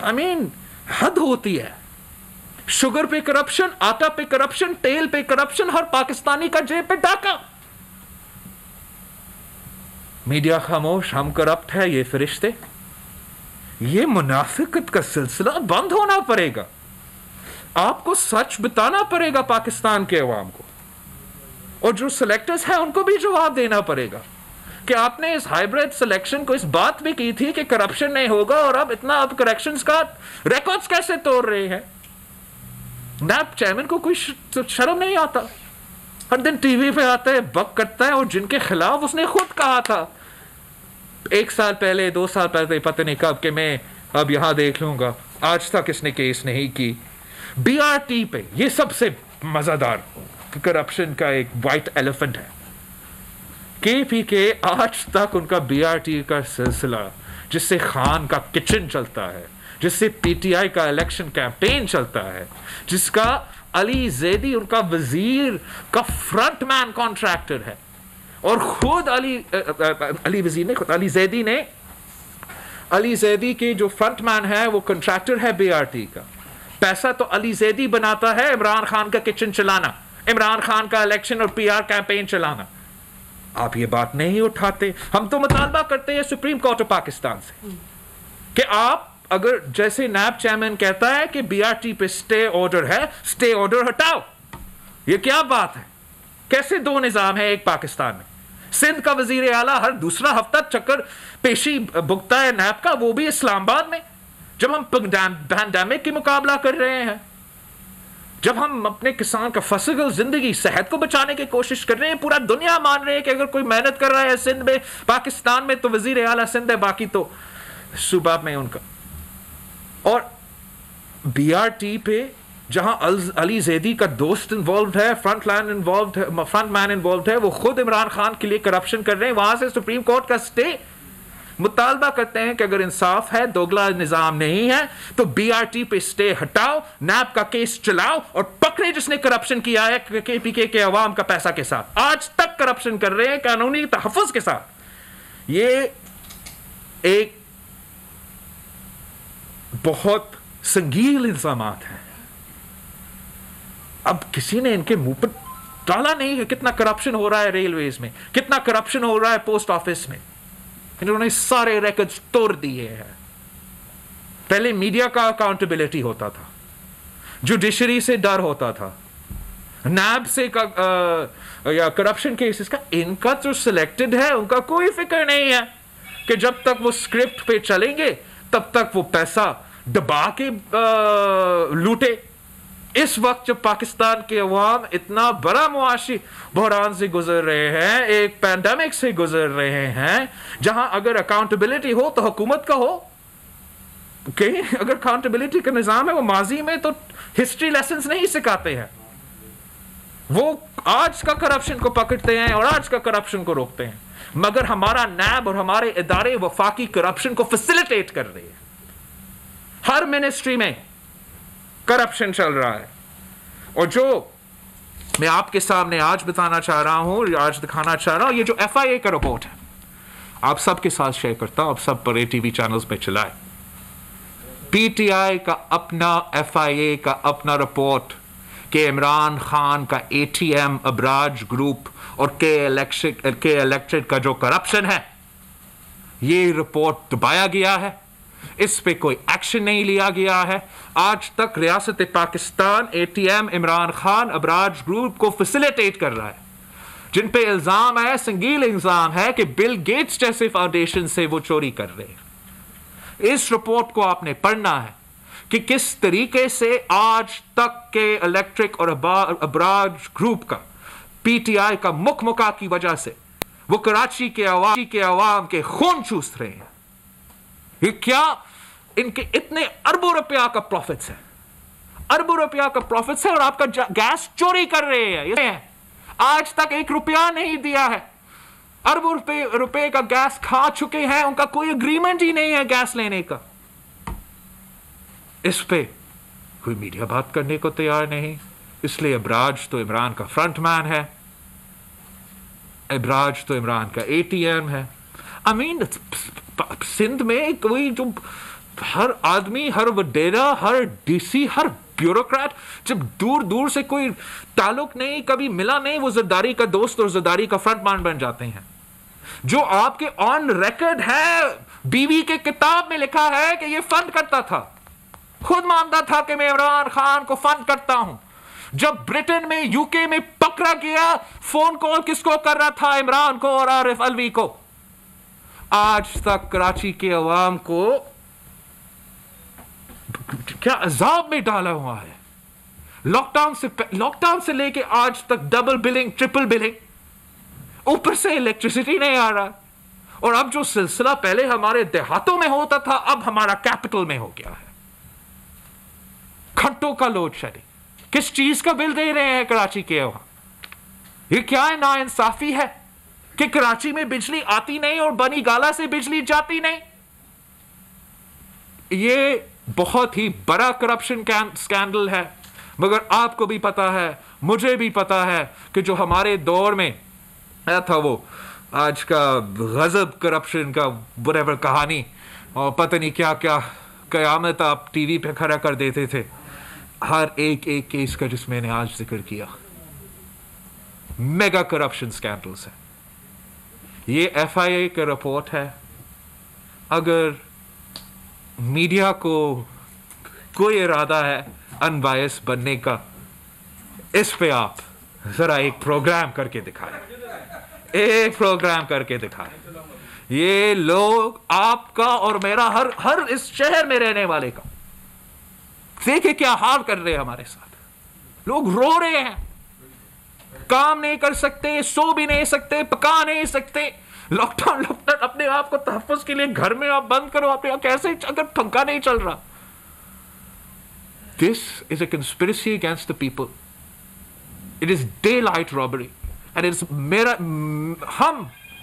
I mean हद होती है। शुगर पे करप्शन, आटा पे करप्शन, तेल पे करप्शन, हर पाकिस्तानी का जेब पे डाका। मीडिया खामोश, हम करप्ट है, ये फरिश्ते। ये मुनाफिकत का सिलसिला बंद होना पड़ेगा। आपको सच बताना पड़ेगा पाकिस्तान के अवाम को, और जो सिलेक्टर्स हैं उनको भी जवाब देना पड़ेगा कि आपने इस हाइब्रिड सिलेक्शन को इस बात भी की थी कि करप्शन नहीं होगा, और अब इतना अब करेक्शंस का रिकॉर्ड्स कैसे तोड़ रहे हैं। नैब चेयरमैन को कोई शर्म नहीं आता, हर दिन टीवी पे आता है, बक करता है, और जिनके खिलाफ उसने खुद कहा था 1 साल पहले 2 साल पहले पता नहीं कब कि मैं अब यहां देख लूंगा, आज तक इसने केस नहीं की। बीआरटी पे ये सबसे मजेदार करप्शन का एक व्हाइट एलिफेंट है। केपीके आज तक उनका बीआरटी का सिलसिला, जिससे खान का किचन चलता है, जिससे पीटीआई का इलेक्शन कैंपेन चलता है, जिसका अली जैदी उनका वजीर का फ्रंटमैन कॉन्ट्रैक्टर है, और खुद अली जैदी के जो फ्रंटमैन है वो कॉन्ट्रैक्टर है बीआरटी का। पैसा तो अली जैदी बनाता है इमरान खान का किचन चलाना, इमरान खान का इलेक्शन और पीआर कैंपेन चलाना। आप ये बात नहीं उठाते। हम तो मुतालबा करते हैं सुप्रीम कोर्ट ऑफ पाकिस्तान से कि आप अगर, जैसे नैब चेयरमैन कहता है कि बीआरटी पे स्टे ऑर्डर है, स्टे ऑर्डर हटाओ। ये क्या बात है? कैसे 2 निजाम है एक पाकिस्तान में? सिंध का वजीर आला हर दूसरा हफ्ता चक्कर पेशी भुगता है नैब का, वो भी इस्लामाबाद में, जब हम पैंडेमिक की मुकाबला कर रहे हैं, जब हम अपने किसान का फसल, जिंदगी, सेहत को बचाने की कोशिश कर रहे हैं। पूरा दुनिया मान रहे हैं कि अगर कोई मेहनत कर रहा है सिंध में, पाकिस्तान में, तो वजीर आला सिंध है, बाकी तो सूबा में उनका। और बीआरटी पे जहां अली जैदी का दोस्त इन्वॉल्व है, फ्रंटमैन इन्वॉल्व है, वो खुद इमरान खान के लिए करप्शन कर रहे हैं, वहां से सुप्रीम कोर्ट का स्टे। मुतालबा करते हैं कि अगर इंसाफ है, दोगला निजाम नहीं है, तो बीआरटी पे स्टे हटाओ, नैब का केस चलाओ, और पकड़े जिसने करप्शन किया है केपीके के अवाम का पैसा के साथ। आज तक करप्शन कर रहे हैं कानूनी तहफ़्फ़ुज़ के साथ। ये एक बहुत संगीन इल्जामात हैं। अब किसी ने इनके मुंह पर डाला नहीं है कितना करप्शन हो रहा है रेलवेज में, कितना करप्शन हो रहा है पोस्ट ऑफिस में। इन्होंने सारे रिकॉर्ड्स तोड़ दिए हैं। पहले मीडिया का अकाउंटेबिलिटी होता था, जुडिशरी से डर होता था, नैब से या करप्शन केसेस का। इनका जो सिलेक्टेड है उनका कोई फिक्र नहीं है कि जब तक वो स्क्रिप्ट पे चलेंगे तब तक वो पैसा दबा के लूटे। इस वक्त जब पाकिस्तान के अवाम इतना बड़ा मुआशी बहरान से गुजर रहे हैं, एक पैंडेमिक से गुजर रहे हैं, जहां अगर अकाउंटेबिलिटी हो तो हुकूमत का हो। अगर अकाउंटेबिलिटी का निजाम है, वो माजी में तो हिस्ट्री लेसन्स नहीं सिखाते हैं, वो आज का करप्शन को पकड़ते हैं और आज का करप्शन को रोकते हैं। मगर हमारा नैब और हमारे इदारे वफाकी करप्शन को फैसिलिटेट कर रहे हैं। हर मिनिस्ट्री में करप्शन चल रहा है। और जो मैं आपके सामने आज बताना चाह रहा हूं, आज दिखाना चाह रहा हूं, ये जो एफआईए का रिपोर्ट है, आप सबके साथ शेयर करता हूं, आप सब बड़े टीवी चैनल्स पे चलाए। पीटीआई का अपना एफआईए का अपना रिपोर्ट कि इमरान खान का एटीएम, अबराज ग्रुप और के इलेक्ट्रिक का जो करप्शन है, ये रिपोर्ट दबाया गया है। इस पे कोई एक्शन नहीं लिया गया है। आज तक रियासत पाकिस्तान एटीएम, इमरान खान, अबराज ग्रुप को फैसिलिटेट कर रहा है, जिन पे इल्जाम है, संगीन इल्जाम है कि बिल गेट्स जैसे फाउंडेशन से वो चोरी कर रहे हैं। इस रिपोर्ट को आपने पढ़ना है कि किस तरीके से आज तक के इलेक्ट्रिक और अबराज ग्रुप का, पीटीआई का मुखमुका की वजह से वो कराची के अवाम के खून चूस रहे हैं। ये क्या इनके इतने अरबों रुपया का प्रॉफिट्स है, अरबों रुपया का प्रॉफिट्स है, और आपका गैस चोरी कर रहे हैं। आज तक 1 रुपया नहीं दिया है, अरबों रुपए का गैस खा चुके हैं, उनका कोई एग्रीमेंट ही नहीं है गैस लेने का। इस पे कोई मीडिया बात करने को तैयार नहीं। इसलिए अबराज तो इमरान का फ्रंटमैन है, अबराज तो इमरान का एटीएम है। आई मीन सिंध में कोई जो हर आदमी, हर वडेरा, हर डीसी, हर ब्यूरोक्रेट, जब दूर दूर से कोई ताल्लुक नहीं, कभी मिला नहीं, वो जरदारी का दोस्त और जरदारी का फ्रंटमैन बन जाते हैं। जो आपके ऑन रिकॉर्ड है, बीवी के किताब में लिखा है कि ये फंड करता था, खुद मानता था कि मैं इमरान खान को फंड करता हूं। जब ब्रिटेन में, यूके में पकड़ा गया, फोन कॉल किसको कर रहा था? इमरान को और आरिफ अलवी को। आज तक कराची के अवाम को क्या अजाब में डाला हुआ है। लॉकडाउन से लेके आज तक डबल बिलिंग, ट्रिपल बिलिंग, ऊपर से इलेक्ट्रिसिटी नहीं आ रहा। और अब जो सिलसिला पहले हमारे देहातों में होता था, अब हमारा कैपिटल में हो गया है। घंटों का लोड शेडिंग। किस चीज का बिल दे रहे हैं कराची के वहां? ये क्या है? नाइंसाफी है कि कराची में बिजली आती नहीं और बनी गाला से बिजली जाती नहीं। ये बहुत ही बड़ा करप्शन स्कैंडल है। मगर आपको भी पता है, मुझे भी पता है कि जो हमारे दौर में आया था, वो आज का गजब करप्शन का व्हाटएवर कहानी, और पता नहीं क्या क्या कयामत आप टीवी पे खड़ा कर देते थे, हर एक केस का जिस मैंने आज जिक्र किया, मेगा करप्शन स्कैंडल्स है। ये FIA का रिपोर्ट है। अगर मीडिया को कोई इरादा है अनबायस बनने का, इस पे आप जरा एक प्रोग्राम करके दिखाएं, एक प्रोग्राम करके दिखाएं। ये लोग, आपका और मेरा, हर इस शहर में रहने वाले का, देखिए क्या हाल कर रहे हैं हमारे साथ। लोग रो रहे हैं, काम नहीं कर सकते, सो भी नहीं सकते, पका नहीं सकते। लॉकडाउन अपने आप को तहफ्फुज़ के लिए घर में आप बंद करो। अपने कैसे, अगर पंखा नहीं चल रहा। This is a conspiracy against the people. It is day light robbery and it's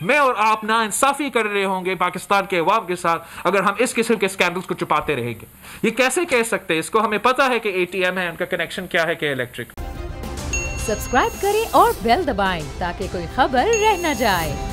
मैं और आप ना इंसाफी कर रहे होंगे पाकिस्तान के अवाम के साथ अगर हम इस किस्म के स्कैंडल्स को छुपाते रहेंगे। ये कैसे कह सकते हैं? इसको हमें पता है कि ATM है, उनका कनेक्शन क्या है कि इलेक्ट्रिक। सब्सक्राइब करें और बेल दबाएं ताकि कोई खबर रह न जाए।